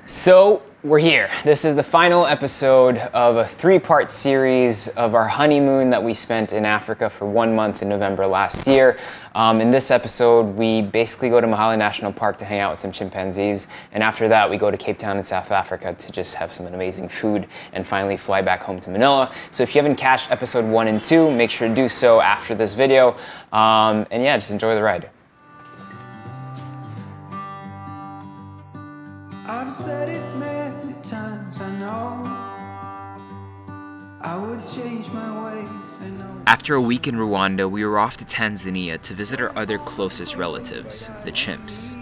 So we're here. This is the final episode of a three-part series of our honeymoon that we spent in Africa for 1 month in November last year. In this episode, we basically go to Mahale National Park to hang out with some chimpanzees, and after that we go to Cape Town in South Africa to just have some amazing food and finally fly back home to Manila. So if you haven't catched episode 1 and 2, make sure to do so after this video. And yeah, just enjoy the ride. I've said it many times, I know I would change my ways, I know. After a week in Rwanda, we were off to Tanzania to visit our other closest relatives, the chimps.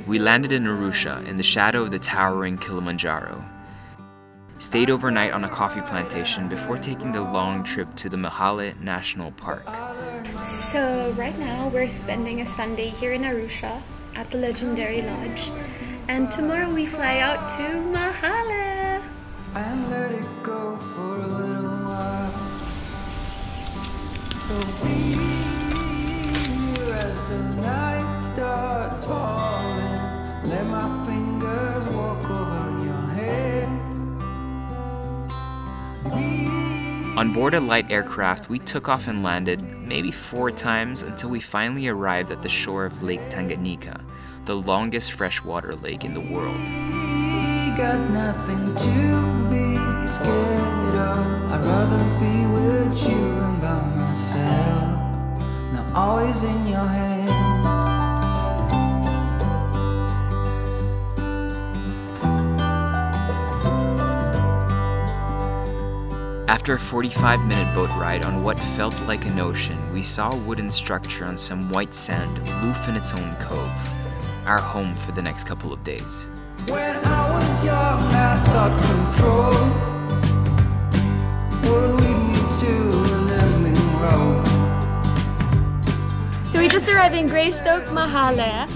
We landed in Arusha in the shadow of the towering Kilimanjaro. Stayed overnight on a coffee plantation before taking the long trip to the Mahale National Park. So right now we're spending a Sunday here in Arusha at the legendary lodge, and tomorrow we fly out to Mahale. And let it go for a little while. So be here as the night starts falling. Let my fingers walk over your head. On board a light aircraft, we took off and landed maybe 4 times until we finally arrived at the shore of Lake Tanganyika, the longest freshwater lake in the world. Got nothing to be scared of. I'd rather be with you than by myself. Now all is in your hands. After a 45-minute boat ride on what felt like an ocean, we saw a wooden structure on some white sand, aloof in its own cove, our home for the next couple of days. When I was young, I thought control would lead me to an ending road. So we just arrived in Greystoke, Mahale.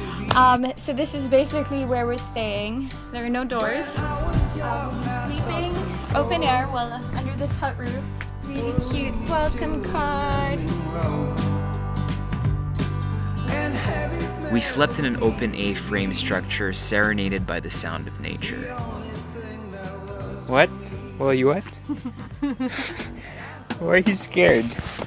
So this is basically where we're staying. There are no doors. Sleeping open air, well, under this hut roof. Really cute welcome card. We slept in an open A-frame structure serenaded by the sound of nature. What? Well, you what? Why are you scared? There's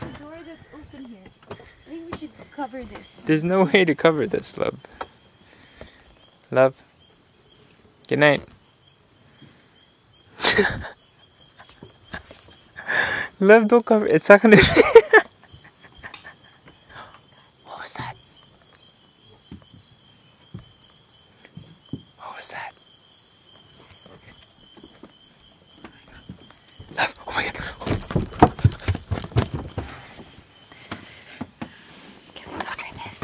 a door that's open here. I think we should cover this. There's no way to cover this, love. Love. Good night. Love, don't cover it. It's not gonna. What was that? What was that? Love, oh my god. There's something there. Can we cover this?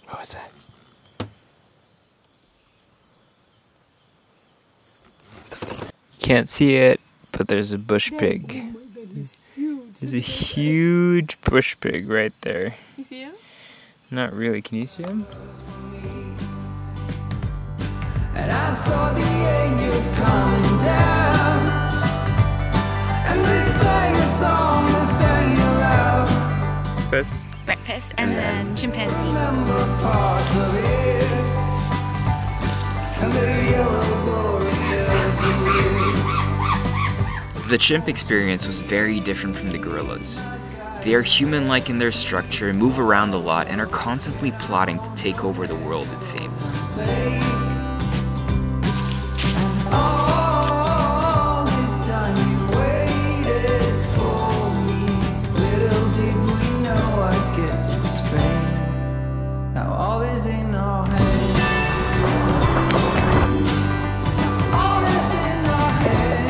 What was that? Can't see it, but there's a bush pig. There's a huge bush pig right there. You see him? Not really. Can you see him? And I saw the angels coming down, and they sang a song and sang it loud. Breakfast and then chimpanzee. Remember parts of it, and the yellow glorias were. The chimp experience was very different from the gorillas. They are human-like in their structure, move around a lot, and are constantly plotting to take over the world, it seems. All this time you waited for me. Little did we know, I guess it's fate. Now all is in our hands. All is in our hands.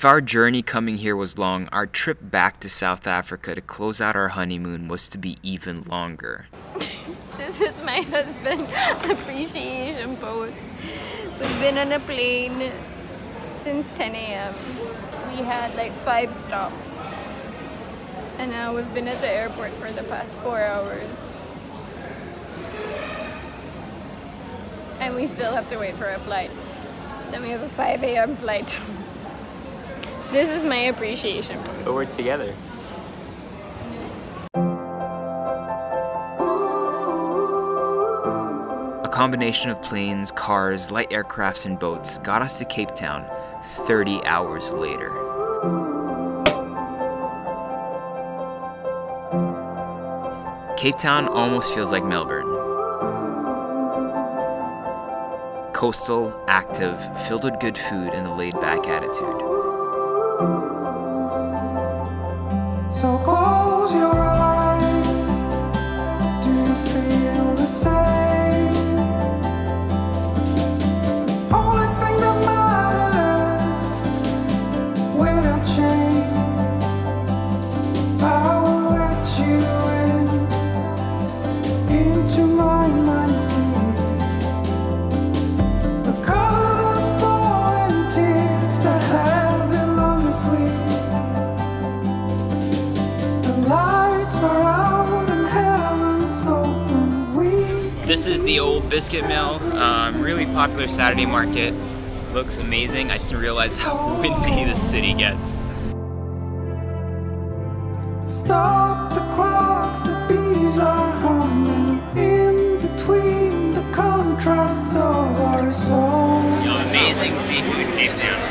If our journey coming here was long, our trip back to South Africa to close out our honeymoon was to be even longer. This is my husband appreciation post. We've been on a plane since 10 a.m. We had like 5 stops. And now we've been at the airport for the past 4 hours. And we still have to wait for a flight. Then we have a 5 a.m. flight. This is my appreciation post. But we're together. A combination of planes, cars, light aircrafts, and boats got us to Cape Town 30 hours later. Cape Town almost feels like Melbourne. Coastal, active, filled with good food and a laid-back attitude. So close your eyes. Do you feel the same? Only thing that matters without change. I will let you into my mind's sleep. Recover the fallen tears that have been long asleep. The lights are out and heaven's open. This is the old biscuit mill, really popular Saturday market. Looks amazing. I just didn't realize how windy the city gets. Stop the clocks, the bees are humming in between the contrasts of our soul. Amazing seafood in Cape Town.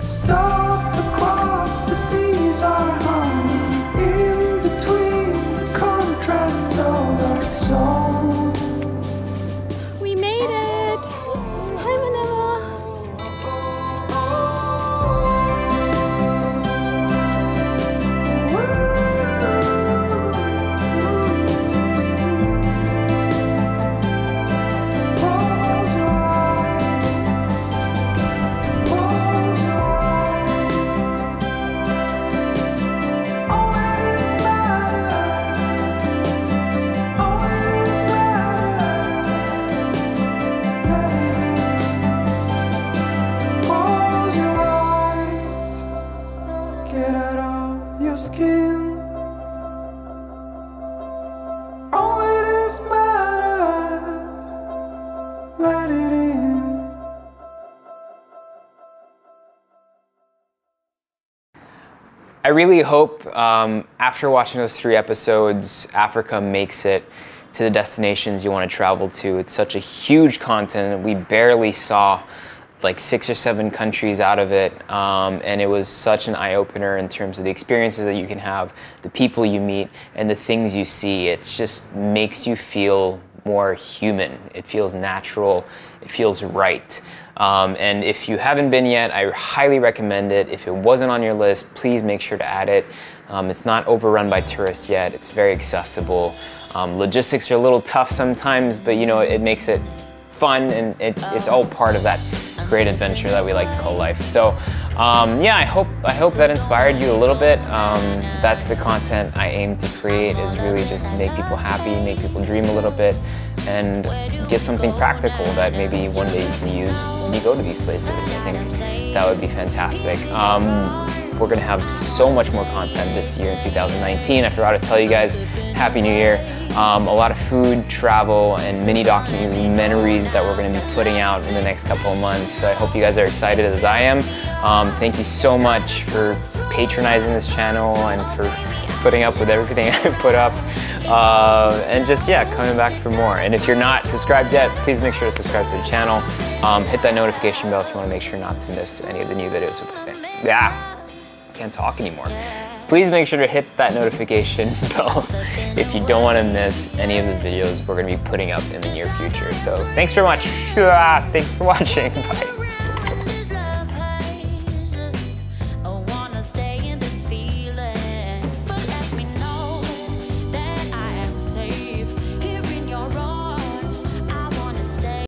Stop the clocks, the bees are humming in between the contrasts of our soul. We made it! Hi, Manila! Close your eyes. Close your eyes. All that is matters. All that is matters. Close your eyes. Get out of your skin. All that is matters. Let it in. I really hope after watching those 3 episodes, Africa makes it to the destinations you want to travel to. It's such a huge continent. We barely saw like 6 or 7 countries out of it, and it was such an eye-opener in terms of the experiences that you can have, the people you meet, and the things you see. It just makes you feel more human. It feels natural. It feels right. And if you haven't been yet, I highly recommend it. If it wasn't on your list, please make sure to add it. It's not overrun by tourists yet. It's very accessible. Logistics are a little tough sometimes, but you know, it makes it fun, and it's all part of that great adventure that we like to call life. So yeah, I hope that inspired you a little bit. That's the content I aim to create, is really just make people happy, make people dream a little bit, and give something practical that maybe one day you can use when you go to these places. I think that would be fantastic. We're gonna have so much more content this year in 2019. I forgot to tell you guys, Happy New Year. a lot of food, travel, and mini documentaries that we're going to be putting out in the next couple of months. So I hope you guys are excited as I am. Thank you so much for patronizing this channel and for putting up with everything I put up. And just, yeah, coming back for more. And if you're not subscribed yet, please make sure to subscribe to the channel. Hit that notification bell if you want to make sure not to miss any of the new videos we're posting. Yeah, I can't talk anymore. Please make sure to hit that notification bell if you don't want to miss any of the videos we're going to be putting up in the near future. So thanks very much. Thanks for watching. Bye.